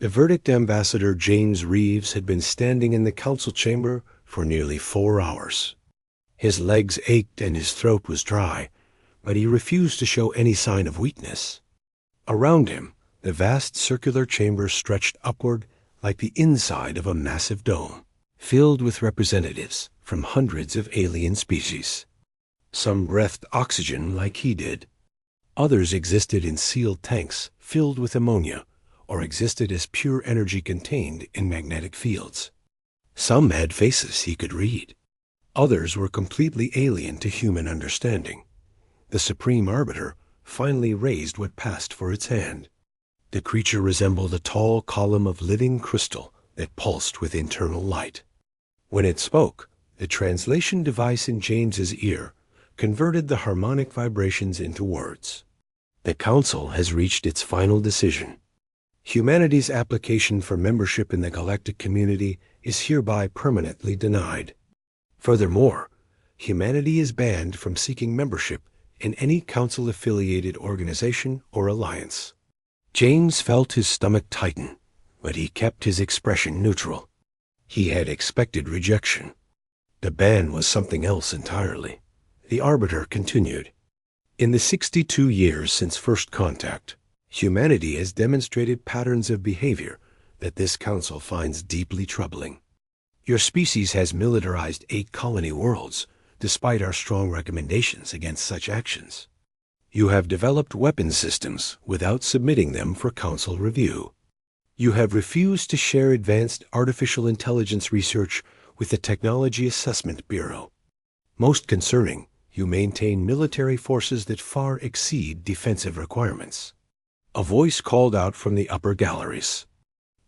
The verdict ambassador James Reeves had been standing in the council chamber for nearly 4 hours. His legs ached and his throat was dry, but he refused to show any sign of weakness. Around him, the vast circular chamber stretched upward like the inside of a massive dome, filled with representatives from hundreds of alien species. Some breathed oxygen like he did. Others existed in sealed tanks filled with ammonia, or existed as pure energy contained in magnetic fields. Some had faces he could read. Others were completely alien to human understanding. The Supreme Arbiter finally raised what passed for its hand. The creature resembled a tall column of living crystal that pulsed with internal light. When it spoke, the translation device in James's ear converted the harmonic vibrations into words. The Council has reached its final decision. Humanity's application for membership in the galactic community is hereby permanently denied. Furthermore, humanity is banned from seeking membership in any Council-affiliated organization or alliance. James felt his stomach tighten, but he kept his expression neutral. He had expected rejection. The ban was something else entirely. The Arbiter continued. In the 62 years since first contact, humanity has demonstrated patterns of behavior that this Council finds deeply troubling. Your species has militarized 8 colony worlds, despite our strong recommendations against such actions. You have developed weapon systems without submitting them for Council review. You have refused to share advanced artificial intelligence research with the Technology Assessment Bureau. Most concerning, you maintain military forces that far exceed defensive requirements. A voice called out from the upper galleries.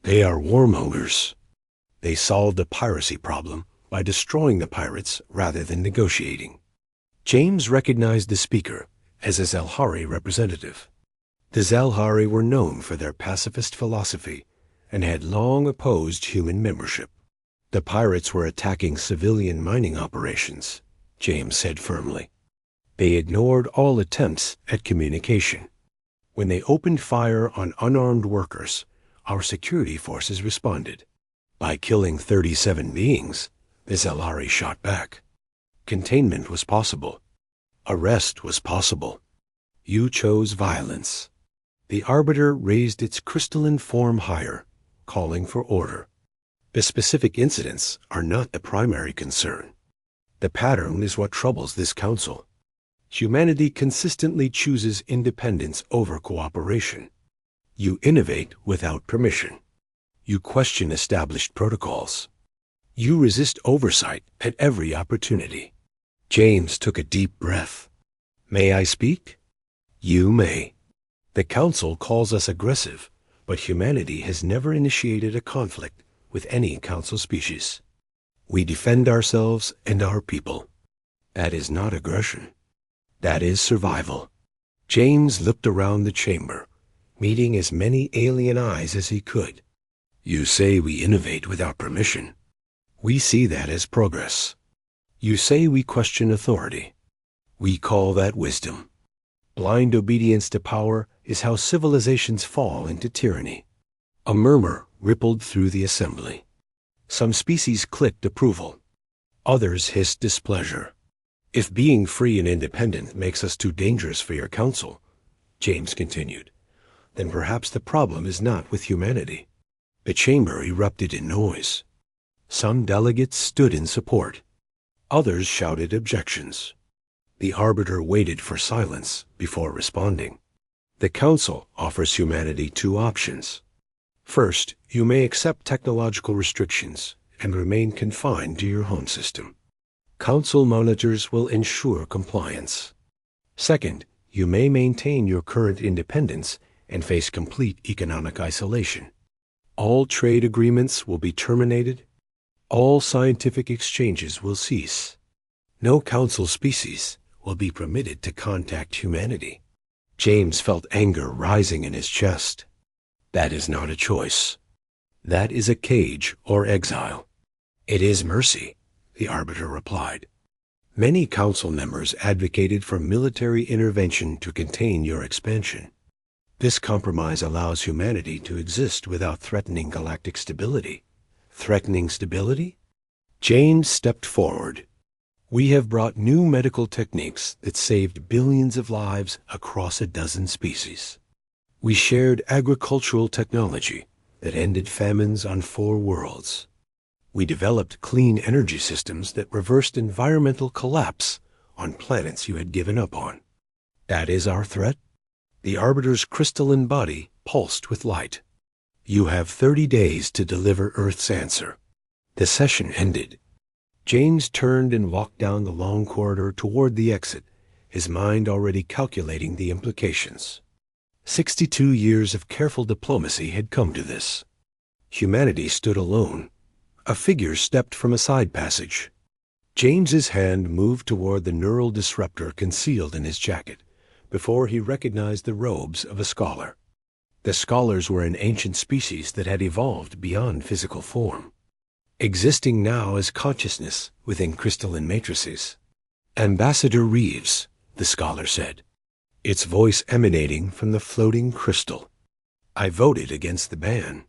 They are warmongers. They solved the piracy problem by destroying the pirates rather than negotiating. James recognized the speaker as a Zelhari representative. The Zelhari were known for their pacifist philosophy and had long opposed human membership. The pirates were attacking civilian mining operations, James said firmly. They ignored all attempts at communication. When they opened fire on unarmed workers, our security forces responded. By killing 37 beings, the Zelhari shot back. Containment was possible. Arrest was possible. You chose violence. The Arbiter raised its crystalline form higher, calling for order. The specific incidents are not the primary concern. The pattern is what troubles this Council. Humanity consistently chooses independence over cooperation. You innovate without permission. You question established protocols. You resist oversight at every opportunity. James took a deep breath. May I speak? You may. The Council calls us aggressive, but humanity has never initiated a conflict with any Council species. We defend ourselves and our people. That is not aggression. That is survival. James looked around the chamber, meeting as many alien eyes as he could. You say we innovate without permission. We see that as progress. You say we question authority. We call that wisdom. Blind obedience to power is how civilizations fall into tyranny. A murmur rippled through the assembly. Some species clicked approval. Others hissed displeasure. If being free and independent makes us too dangerous for your Council, James continued, then perhaps the problem is not with humanity. The chamber erupted in noise. Some delegates stood in support. Others shouted objections. The Arbiter waited for silence before responding. The Council offers humanity 2 options. First, you may accept technological restrictions and remain confined to your home system. Council monitors will ensure compliance. Second, you may maintain your current independence and face complete economic isolation. All trade agreements will be terminated. All scientific exchanges will cease. No Council species will be permitted to contact humanity. James felt anger rising in his chest. That is not a choice. That is a cage or exile. It is mercy, the Arbiter replied. Many Council members advocated for military intervention to contain your expansion. This compromise allows humanity to exist without threatening galactic stability. Threatening stability? James stepped forward. We have brought new medical techniques that saved billions of lives across a dozen species. We shared agricultural technology that ended famines on 4 worlds. We developed clean energy systems that reversed environmental collapse on planets you had given up on. That is our threat. The Arbiter's crystalline body pulsed with light. You have 30 days to deliver Earth's answer. The session ended. James turned and walked down the long corridor toward the exit, his mind already calculating the implications. 62 years of careful diplomacy had come to this. Humanity stood alone. A figure stepped from a side passage. James's hand moved toward the neural disruptor concealed in his jacket, before he recognized the robes of a scholar. The scholars were an ancient species that had evolved beyond physical form, existing now as consciousness within crystalline matrices. Ambassador Reeves, the scholar said, its voice emanating from the floating crystal. I voted against the ban.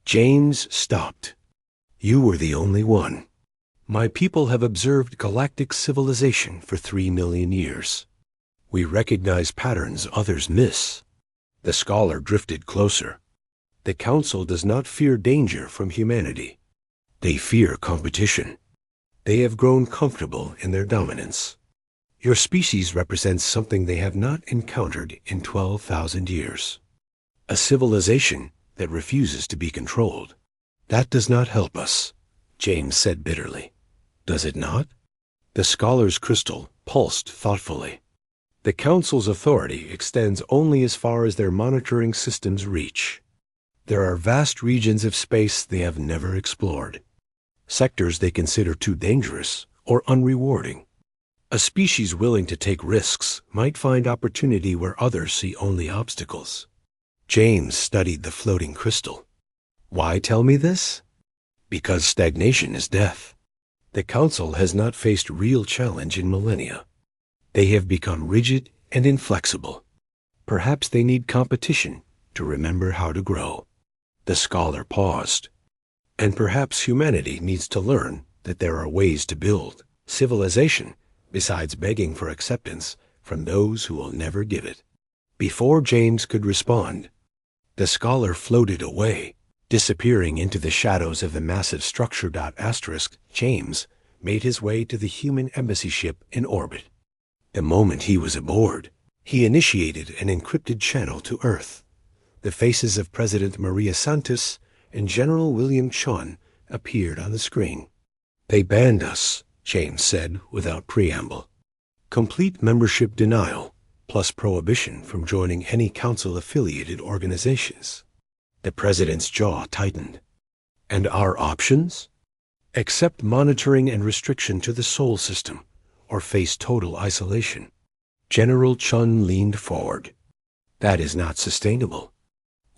James stopped. You were the only one. My people have observed galactic civilization for 3 million years. We recognize patterns others miss. The scholar drifted closer. The Council does not fear danger from humanity. They fear competition. They have grown comfortable in their dominance. Your species represents something they have not encountered in 12,000 years. A civilization that refuses to be controlled. That does not help us, James said bitterly. Does it not? The scholar's crystal pulsed thoughtfully. The Council's authority extends only as far as their monitoring systems reach. There are vast regions of space they have never explored, sectors they consider too dangerous or unrewarding. A species willing to take risks might find opportunity where others see only obstacles. James studied the floating crystal. Why tell me this? Because stagnation is death. The Council has not faced real challenge in millennia. They have become rigid and inflexible. Perhaps they need competition to remember how to grow. The scholar paused. And perhaps humanity needs to learn that there are ways to build civilization besides begging for acceptance from those who will never give it. Before James could respond, the scholar floated away, disappearing into the shadows of the massive structure. James made his way to the human embassy ship in orbit. The moment he was aboard, he initiated an encrypted channel to Earth. The faces of President Maria Santos and General William Chun appeared on the screen. They banned us, James said without preamble. Complete membership denial, plus prohibition from joining any Council-affiliated organizations. The President's jaw tightened. And our options? Accept monitoring and restriction to the Sol system, or face total isolation. General Chun leaned forward. That is not sustainable.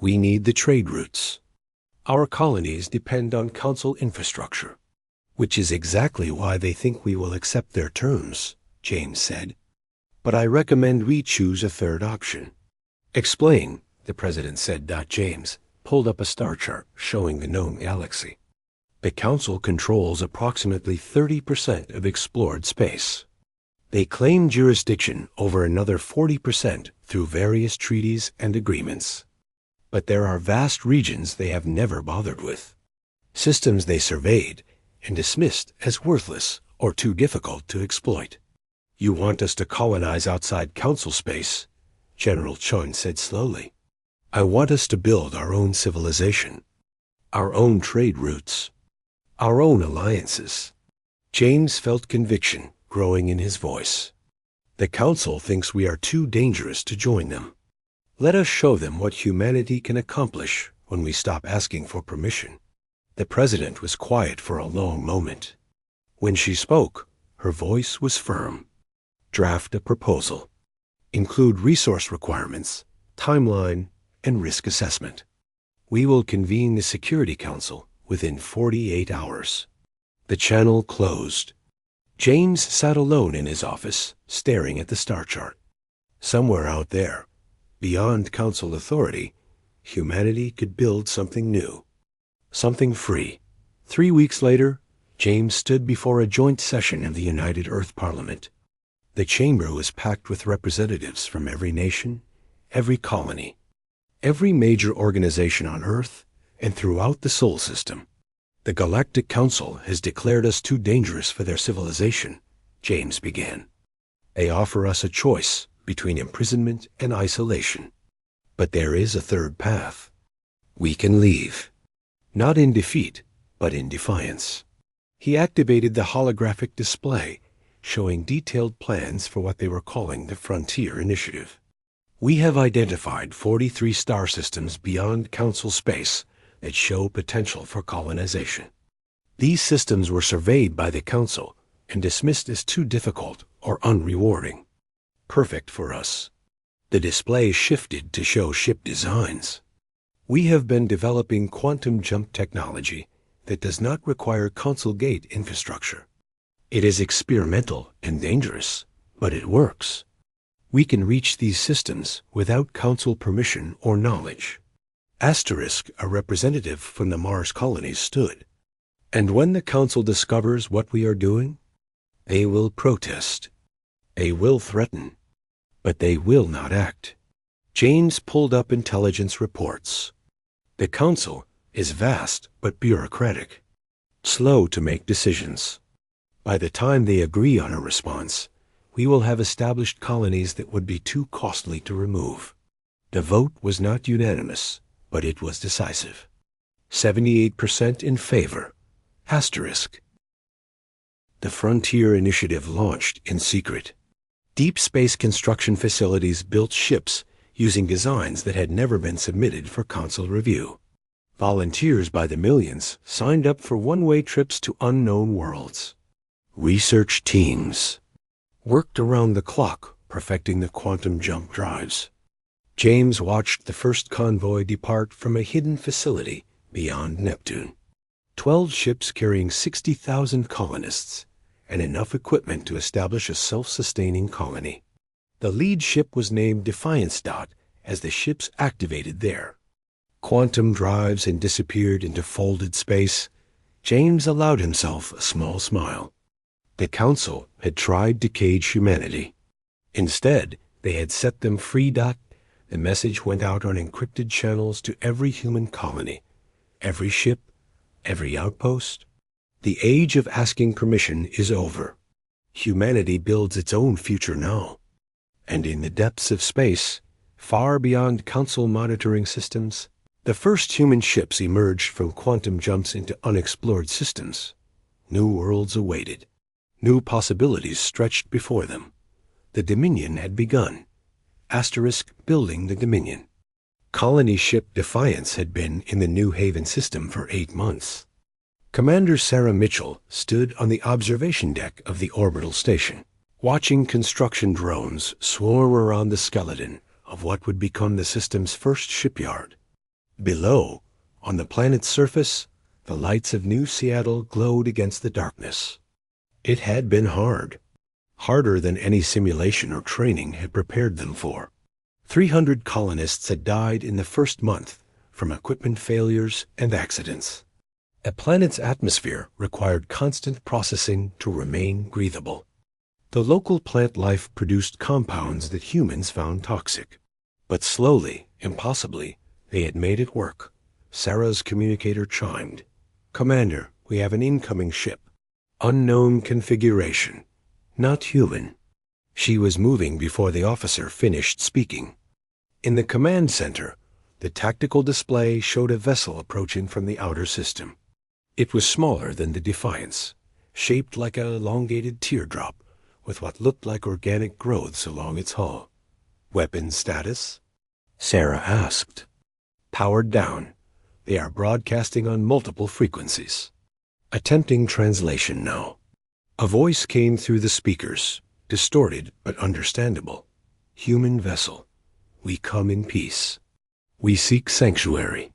We need the trade routes. Our colonies depend on Council infrastructure, which is exactly why they think we will accept their terms, James said. But I recommend we choose a third option. Explain, the President said. James pulled up a star chart showing the known galaxy. The Council controls approximately 30% of explored space. They claim jurisdiction over another 40% through various treaties and agreements. But there are vast regions they have never bothered with, systems they surveyed and dismissed as worthless or too difficult to exploit. You want us to colonize outside Council space, General Chun said slowly. I want us to build our own civilization, our own trade routes, our own alliances. James felt conviction growing in his voice. The Council thinks we are too dangerous to join them. Let us show them what humanity can accomplish when we stop asking for permission. The President was quiet for a long moment. When she spoke, her voice was firm. Draft a proposal. Include resource requirements, timeline, and risk assessment. We will convene the Security Council within 48 hours. The channel closed. James sat alone in his office, staring at the star chart. Somewhere out there, Beyond Council authority, humanity could build something new, something free. 3 weeks later, James stood before a joint session of the United Earth Parliament. The chamber was packed with representatives from every nation, every colony, every major organization on Earth, and throughout the Sol system. The Galactic Council has declared us too dangerous for their civilization, James began. They offer us a choice between imprisonment and isolation. But there is a third path. We can leave. Not in defeat, but in defiance. He activated the holographic display, showing detailed plans for what they were calling the Frontier Initiative. We have identified 43 star systems beyond Council space that show potential for colonization. These systems were surveyed by the Council and dismissed as too difficult or unrewarding. Perfect for us. The display shifted to show ship designs. We have been developing quantum jump technology that does not require Council gate infrastructure. It is experimental and dangerous, but it works. We can reach these systems without Council permission or knowledge. Asterisk, a representative from the Mars colonies, stood. And when the Council discovers what we are doing, they will protest. They will threaten. But they will not act. James pulled up intelligence reports. The Council is vast but bureaucratic, slow to make decisions. By the time they agree on a response, we will have established colonies that would be too costly to remove. The vote was not unanimous, but it was decisive. 78% in favor. Asterisk. The Frontier Initiative launched in secret. Deep space construction facilities built ships using designs that had never been submitted for Council review. Volunteers by the millions signed up for one-way trips to unknown worlds. Research teams worked around the clock perfecting the quantum jump drives. James watched the first convoy depart from a hidden facility beyond Neptune. 12 ships carrying 60,000 colonists and enough equipment to establish a self-sustaining colony. The lead ship was named Defiance as the ships activated there. Quantum drives and disappeared into folded space. James allowed himself a small smile. The Council had tried to cage humanity. Instead, they had set them free. The message went out on encrypted channels to every human colony, every ship, every outpost. The age of asking permission is over. Humanity builds its own future now. And in the depths of space, far beyond Council monitoring systems, the first human ships emerged from quantum jumps into unexplored systems. New worlds awaited. New possibilities stretched before them. The Dominion had begun. Asterisk, building the Dominion. Colony ship Defiance had been in the New Haven system for 8 months. Commander Sarah Mitchell stood on the observation deck of the orbital station, watching construction drones swarm around the skeleton of what would become the system's first shipyard. Below, on the planet's surface, the lights of New Seattle glowed against the darkness. It had been hard, harder than any simulation or training had prepared them for. 300 colonists had died in the first month from equipment failures and accidents. A planet's atmosphere required constant processing to remain breathable. The local plant life produced compounds that humans found toxic. But slowly, impossibly, they had made it work. Sarah's communicator chimed. "Commander, we have an incoming ship. Unknown configuration. Not human." She was moving before the officer finished speaking. In the command center, the tactical display showed a vessel approaching from the outer system. It was smaller than the Defiance, shaped like an elongated teardrop, with what looked like organic growths along its hull. "Weapon status?" Sarah asked. "Powered down. They are broadcasting on multiple frequencies." Attempting translation now. A voice came through the speakers, distorted but understandable. "Human vessel. We come in peace. We seek sanctuary."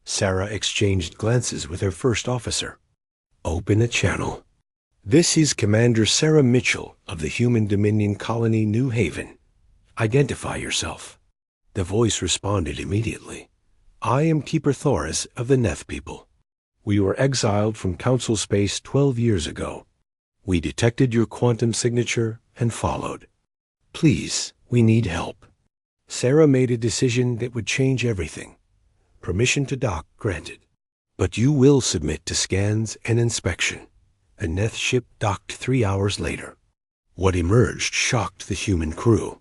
Sarah exchanged glances with her first officer. "Open a channel." "This is Commander Sarah Mitchell of the Human Dominion Colony New Haven. Identify yourself." The voice responded immediately. I am Keeper Thoris of the Neth people. We were exiled from Council space 12 years ago. We detected your quantum signature and followed. Please, we need help. Sarah made a decision that would change everything. Permission to dock granted. But you will submit to scans and inspection. A Neth ship docked 3 hours later. What emerged shocked the human crew.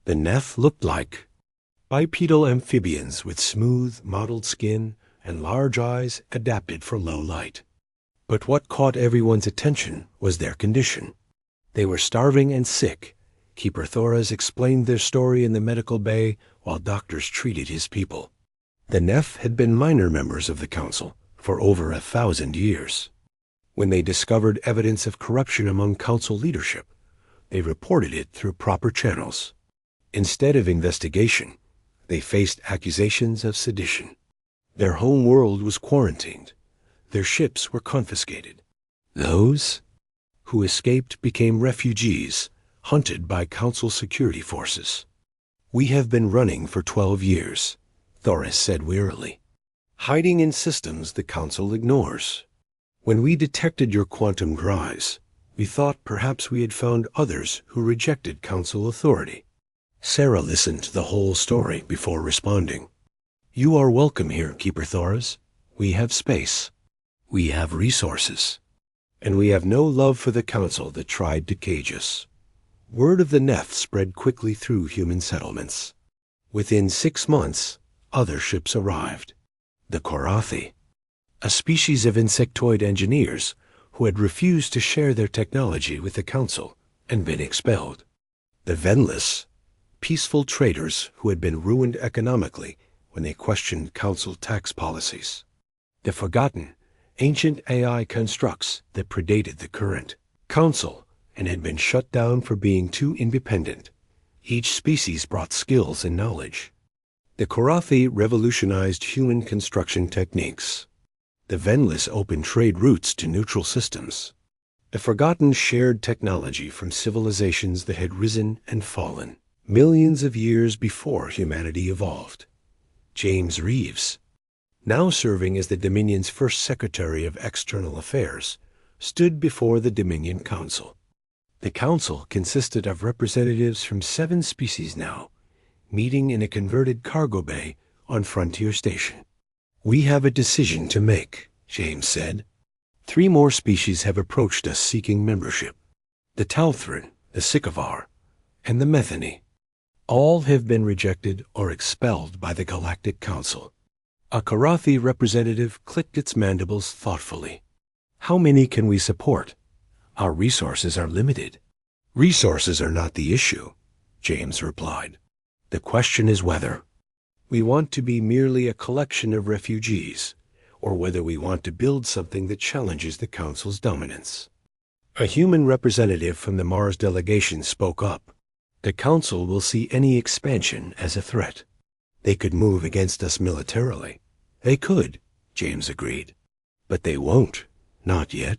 The Neth looked like bipedal amphibians with smooth, mottled skin and large eyes adapted for low light. But what caught everyone's attention was their condition. They were starving and sick. Keeper Thoris explained their story in the medical bay while doctors treated his people. The Neth had been minor members of the Council for over 1,000 years. When they discovered evidence of corruption among Council leadership, they reported it through proper channels. Instead of investigation, they faced accusations of sedition. Their home world was quarantined. Their ships were confiscated. Those who escaped became refugees, hunted by Council security forces. We have been running for 12 years, Thoris said wearily, hiding in systems the Council ignores. When we detected your quantum drives, we thought perhaps we had found others who rejected Council authority. Sarah listened to the whole story before responding. You are welcome here, Keeper Thoris. We have space. We have resources. And we have no love for the Council that tried to cage us. Word of the Neth spread quickly through human settlements. Within 6 months, other ships arrived. The Korathi, a species of insectoid engineers who had refused to share their technology with the Council and been expelled. The Venless, peaceful traders who had been ruined economically when they questioned Council tax policies. The Forgotten, ancient AI constructs that predated the current Council and had been shut down for being too independent. Each species brought skills and knowledge. The Korathi revolutionized human construction techniques. The Venless opened trade routes to neutral systems. The Forgotten shared technology from civilizations that had risen and fallen millions of years before humanity evolved. James Reeves, now serving as the Dominion's first Secretary of External Affairs, stood before the Dominion Council. The Council consisted of representatives from 7 species now, meeting in a converted cargo bay on Frontier Station. We have a decision to make, James said. 3 more species have approached us seeking membership. The Talthrin, the Sikavar, and the Methany. All have been rejected or expelled by the Galactic Council. A Korathi representative clicked its mandibles thoughtfully. How many can we support? Our resources are limited. Resources are not the issue, James replied. The question is whether we want to be merely a collection of refugees, or whether we want to build something that challenges the Council's dominance. A human representative from the Mars delegation spoke up. The Council will see any expansion as a threat. They could move against us militarily. They could, James agreed. But they won't, not yet.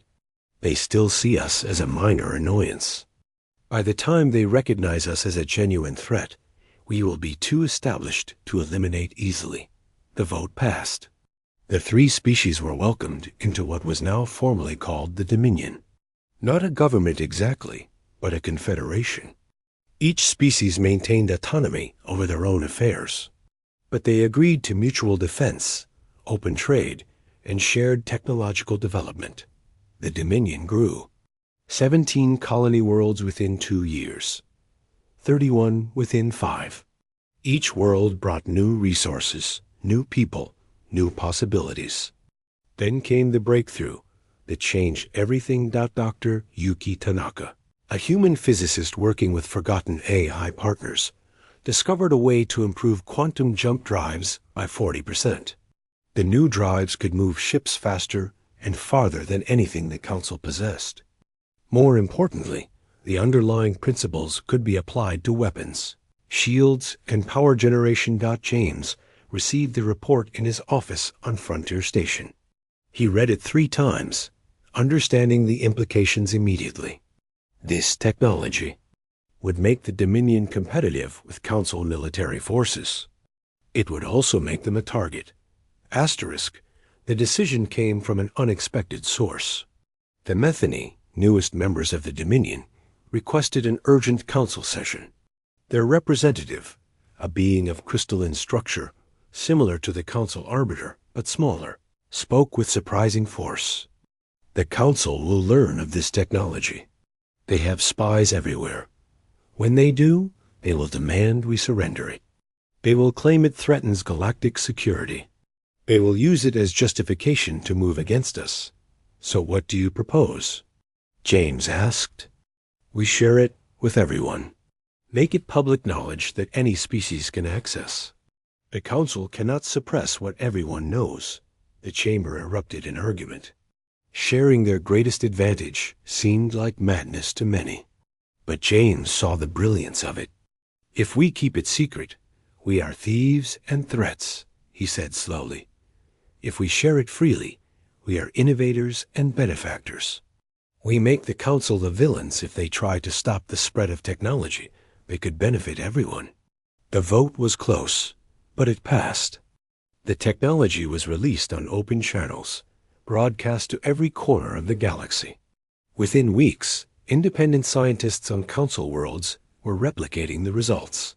They still see us as a minor annoyance. By the time they recognize us as a genuine threat, we will be too established to eliminate easily. The vote passed. The 3 species were welcomed into what was now formally called the Dominion. Not a government exactly, but a confederation. Each species maintained autonomy over their own affairs, but they agreed to mutual defense, open trade, and shared technological development. The Dominion grew. 17 colony worlds within 2 years. 31 within 5. Each world brought new resources, new people, new possibilities. Then came the breakthrough that changed everything. Dr. Yuki Tanaka, a human physicist working with Forgotten AI partners, discovered a way to improve quantum jump drives by 40%. The new drives could move ships faster and farther than anything the Council possessed. More importantly, the underlying principles could be applied to weapons, shields, and power generation. James received the report in his office on Frontier Station. He read it 3 times, understanding the implications immediately. This technology would make the Dominion competitive with Council military forces. It would also make them a target. Asterisk, the decision came from an unexpected source. The Metheny, newest members of the Dominion, requested an urgent council session. Their representative, a being of crystalline structure, similar to the council arbiter, but smaller, spoke with surprising force. The council will learn of this technology. They have spies everywhere. When they do, they will demand we surrender it. They will claim it threatens galactic security. They will use it as justification to move against us. So what do you propose? James asked. We share it with everyone. Make it public knowledge that any species can access. The council cannot suppress what everyone knows. The chamber erupted in argument. Sharing their greatest advantage seemed like madness to many. But James saw the brilliance of it. If we keep it secret, we are thieves and threats, he said slowly. If we share it freely, we are innovators and benefactors. We make the council the villains if they try to stop the spread of technology that could benefit everyone. The vote was close, but it passed. The technology was released on open channels, broadcast to every corner of the galaxy. Within weeks, independent scientists on council worlds were replicating the results.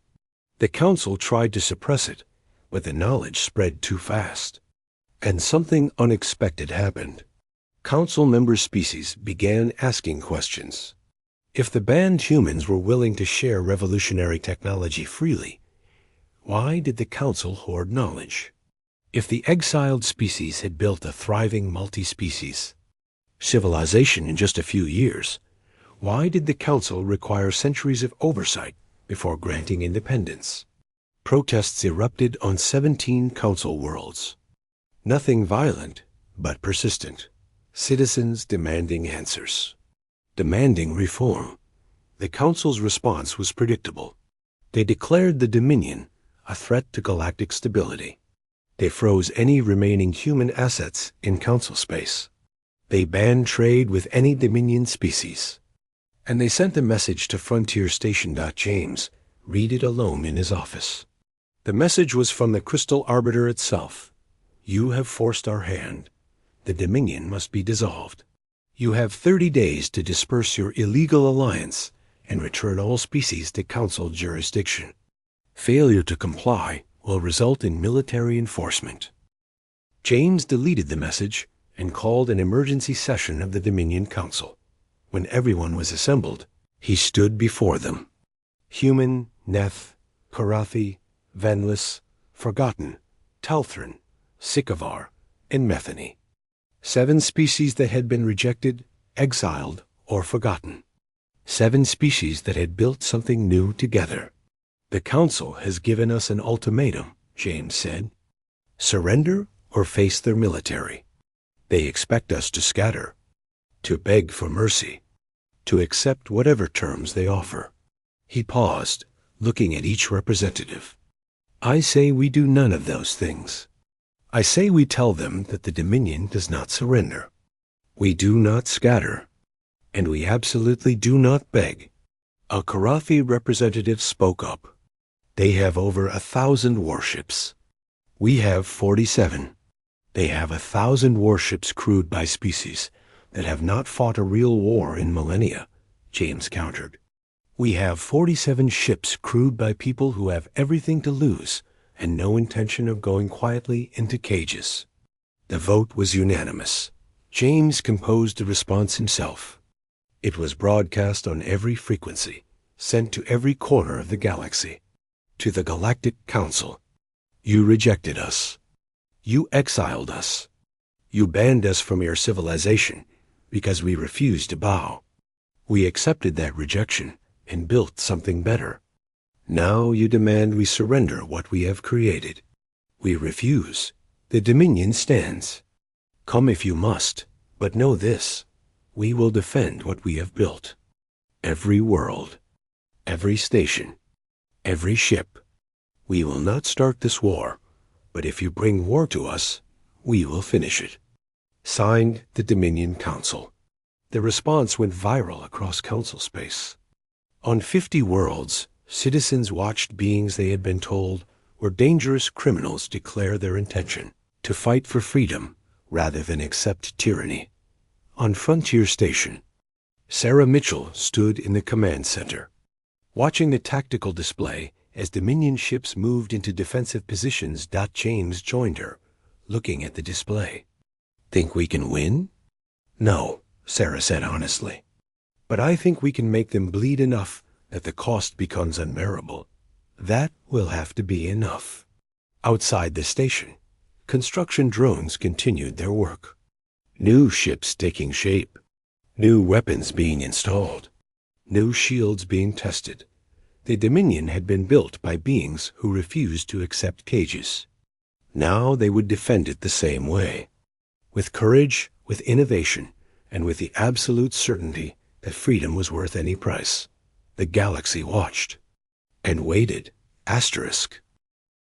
The council tried to suppress it, but the knowledge spread too fast. And something unexpected happened. Council member species began asking questions. If the banned humans were willing to share revolutionary technology freely, why did the council hoard knowledge? If the exiled species had built a thriving multi-species civilization in just a few years, why did the council require centuries of oversight before granting independence? Protests erupted on 17 council worlds. Nothing violent, but persistent. Citizens demanding answers. Demanding reform. The council's response was predictable. They declared the Dominion a threat to galactic stability. They froze any remaining human assets in council space. They banned trade with any Dominion species. And they sent a message to Frontier Station. James read it alone in his office. The message was from the Crystal Arbiter itself. You have forced our hand. The Dominion must be dissolved. You have 30 days to disperse your illegal alliance and return all species to council jurisdiction. Failure to comply will result in military enforcement. James deleted the message and called an emergency session of the Dominion Council. When everyone was assembled, he stood before them. Human, Neth, Karathi, Venless, Forgotten, Talthrin, Sikavar, and Metheny. 7 species that had been rejected, exiled, or forgotten. 7 species that had built something new together. The Council has given us an ultimatum, James said. Surrender or face their military. They expect us to scatter, to beg for mercy, to accept whatever terms they offer. He paused, looking at each representative. I say we do none of those things. I say we tell them that the Dominion does not surrender. We do not scatter, and we absolutely do not beg. A Karathi representative spoke up. They have over 1,000 warships. We have 47. They have 1,000 warships crewed by species that have not fought a real war in millennia, James countered. We have 47 ships crewed by people who have everything to lose and no intention of going quietly into cages. The vote was unanimous. James composed a response himself. It was broadcast on every frequency, sent to every corner of the galaxy. To the Galactic Council. You rejected us. You exiled us. You banned us from your civilization because we refused to bow. We accepted that rejection and built something better. Now you demand we surrender what we have created. We refuse. The Dominion stands. Come if you must, but know this. We will defend what we have built. Every world, every station, every ship. We will not start this war, but if you bring war to us, we will finish it. Signed, the Dominion Council. The response went viral across council space. On 50 worlds, citizens watched beings they had been told where dangerous criminals declare their intention to fight for freedom rather than accept tyranny. On Frontier Station, Sarah Mitchell stood in the command center, watching the tactical display as Dominion ships moved into defensive positions. James joined her, looking at the display. "Think we can win?" "No," Sarah said honestly. "But I think we can make them bleed enough that the cost becomes unbearable. That will have to be enough." Outside the station, construction drones continued their work. New ships taking shape, new weapons being installed, new shields being tested. The Dominion had been built by beings who refused to accept cages. Now they would defend it the same way, with courage, with innovation, and with the absolute certainty that freedom was worth any price. The galaxy watched and waited. Asterisk.